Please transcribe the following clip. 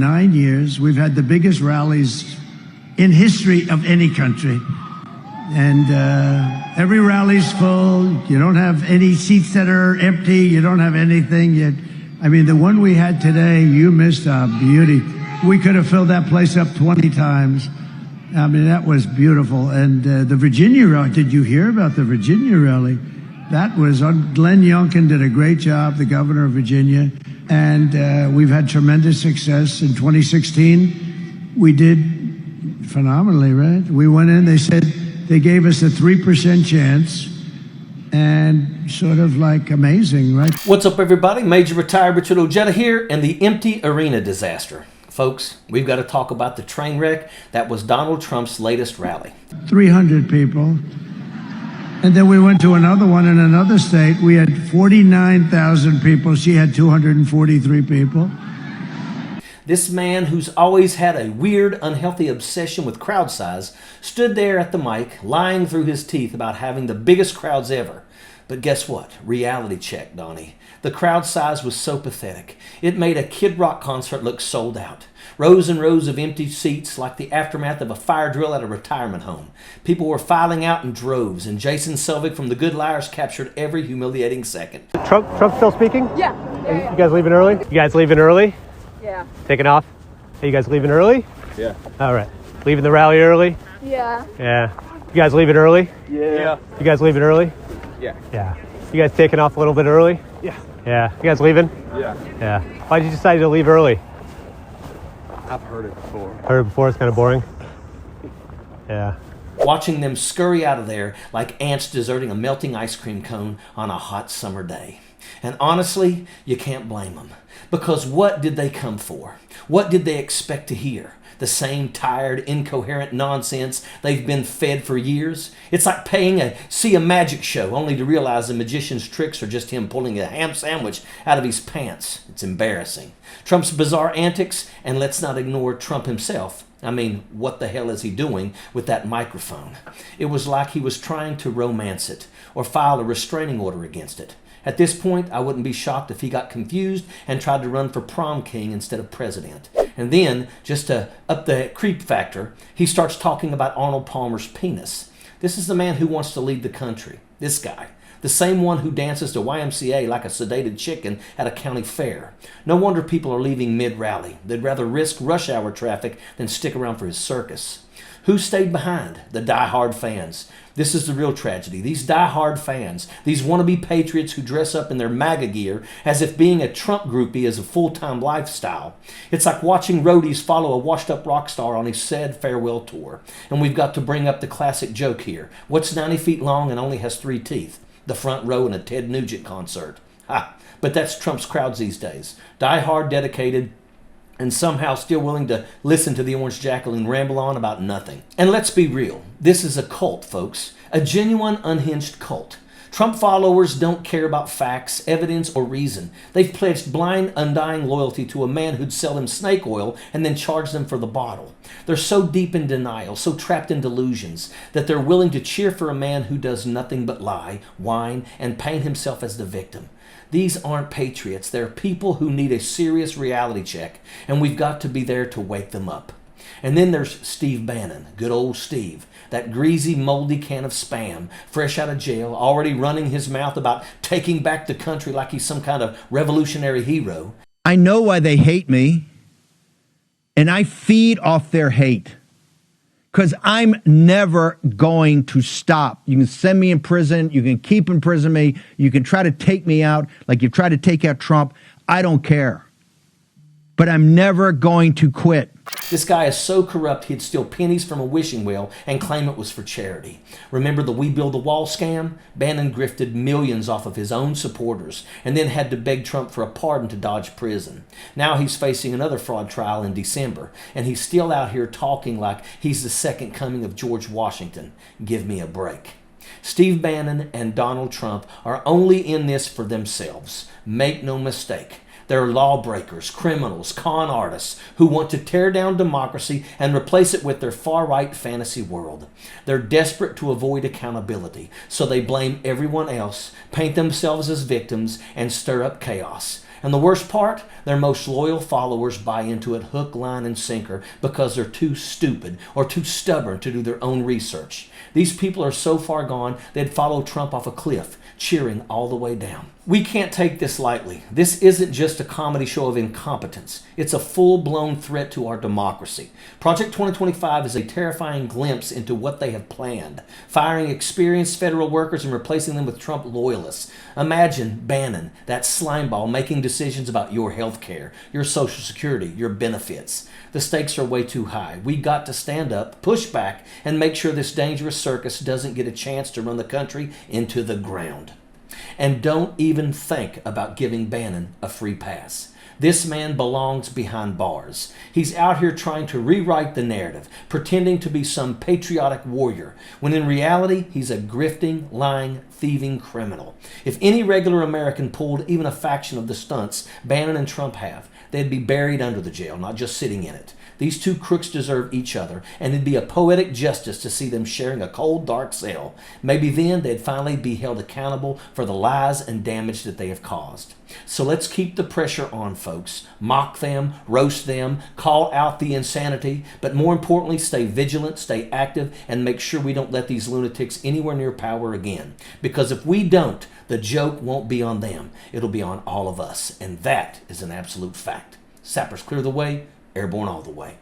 9 years. We've had the biggest rallies in history of any country. And every rally's full. You don't have any seats that are empty. You don't have anything yet. I mean, the one we had today, you missed a beauty. We could have filled that place up 20 times. I mean, that was beautiful. And the Virginia rally, did you hear about the Virginia rally? That was, Glenn Youngkin did a great job, the governor of Virginia. And we've had tremendous success. In 2016, we did phenomenally, right? We went in, they gave us a 3% chance. And sort of like amazing, right? What's up, everybody? Major Retired Richard Ojeda here, and the empty arena disaster. Folks, we've got to talk about the train wreck that was Donald Trump's latest rally. 300 people. And then we went to another one in another state. We had 49,000 people. She had 243 people. This man, who's always had a weird, unhealthy obsession with crowd size, stood there at the mic, lying through his teeth about having the biggest crowds ever. But guess what? Reality check, Donnie. The crowd size was so pathetic. It made a Kid Rock concert look sold out. Rows and rows of empty seats like the aftermath of a fire drill at a retirement home. People were filing out in droves, and Jason Selvig from The Good Liars captured every humiliating second. Trump still speaking? Yeah. You guys leaving early? You guys leaving early? Yeah. Taking off? Hey, you guys leaving early? Yeah. All right. Leaving the rally early? Yeah. Yeah. You guys leaving early? Yeah. You guys leaving early? Yeah. Yeah. You guys taking off a little bit early? Yeah. Yeah. You guys leaving? Yeah. Yeah. Why'd you decide to leave early? I've heard it before. Heard it before? It's kind of boring? Yeah. Watching them scurry out of there like ants deserting a melting ice cream cone on a hot summer day. And honestly, you can't blame them. Because what did they come for? What did they expect to hear? The same tired, incoherent nonsense they've been fed for years? It's like paying to see a magic show only to realize the magician's tricks are just him pulling a ham sandwich out of his pants. It's embarrassing. Trump's bizarre antics, and let's not ignore Trump himself. I mean, what the hell is he doing with that microphone? It was like he was trying to romance it or file a restraining order against it. At this point, I wouldn't be shocked if he got confused and tried to run for prom king instead of president. And then, just to up the creep factor, he starts talking about Arnold Palmer's penis. This is the man who wants to lead the country. This guy. The same one who dances to YMCA like a sedated chicken at a county fair. No wonder people are leaving mid-rally. They'd rather risk rush hour traffic than stick around for his circus. Who stayed behind? The die-hard fans. This is the real tragedy. These die-hard fans, these wannabe patriots who dress up in their MAGA gear as if being a Trump groupie is a full-time lifestyle. It's like watching roadies follow a washed-up rock star on his sad farewell tour. And we've got to bring up the classic joke here. What's 90 feet long and only has 3 teeth? The front row in a Ted Nugent concert. Ha! But that's Trump's crowds these days. Die-hard, dedicated, and somehow still willing to listen to the Orange Jacqueline ramble on about nothing. And let's be real, this is a cult, folks. A genuine, unhinged cult. Trump followers don't care about facts, evidence, or reason. They've pledged blind, undying loyalty to a man who'd sell them snake oil and then charge them for the bottle. They're so deep in denial, so trapped in delusions, that they're willing to cheer for a man who does nothing but lie, whine, and paint himself as the victim. These aren't patriots. They're people who need a serious reality check, and we've got to be there to wake them up. And then there's Steve Bannon, good old Steve, that greasy, moldy can of spam, fresh out of jail, already running his mouth about taking back the country like he's some kind of revolutionary hero. I know why they hate me, and I feed off their hate. Because I'm never going to stop. You can send me in prison. You can keep imprison me. You can try to take me out like you tried to take out Trump. I don't care. But I'm never going to quit. This guy is so corrupt he'd steal pennies from a wishing well and claim it was for charity. Remember the We Build the Wall scam? Bannon grifted millions off of his own supporters and then had to beg Trump for a pardon to dodge prison. Now he's facing another fraud trial in December, and he's still out here talking like he's the second coming of George Washington. Give me a break. Steve Bannon and Donald Trump are only in this for themselves. Make no mistake. They're lawbreakers, criminals, con artists who want to tear down democracy and replace it with their far-right fantasy world. They're desperate to avoid accountability, so they blame everyone else, paint themselves as victims, and stir up chaos. And the worst part, their most loyal followers buy into it hook, line, and sinker because they're too stupid or too stubborn to do their own research. These people are so far gone, they'd follow Trump off a cliff, cheering all the way down. We can't take this lightly. This isn't just a comedy show of incompetence. It's a full-blown threat to our democracy. Project 2025 is a terrifying glimpse into what they have planned, firing experienced federal workers and replacing them with Trump loyalists. Imagine Bannon, that slimeball, making decisions about your health care, your Social Security, your benefits. The stakes are way too high. We got to stand up, push back, and make sure this dangerous circus doesn't get a chance to run the country into the ground. And don't even think about giving Bannon a free pass. This man belongs behind bars. He's out here trying to rewrite the narrative, pretending to be some patriotic warrior, when in reality, he's a grifting, lying, thieving criminal. If any regular American pulled even a fraction of the stunts Bannon and Trump have, they'd be buried under the jail, not just sitting in it. These two crooks deserve each other, and it'd be a poetic justice to see them sharing a cold, dark cell. Maybe then they'd finally be held accountable for the lies and damage that they have caused. So let's keep the pressure on, folks. Mock them, roast them, call out the insanity, but more importantly, stay vigilant, stay active, and make sure we don't let these lunatics anywhere near power again. Because if we don't, the joke won't be on them. It'll be on all of us, and that is an absolute fact. Sappers clear the way. Airborne all the way.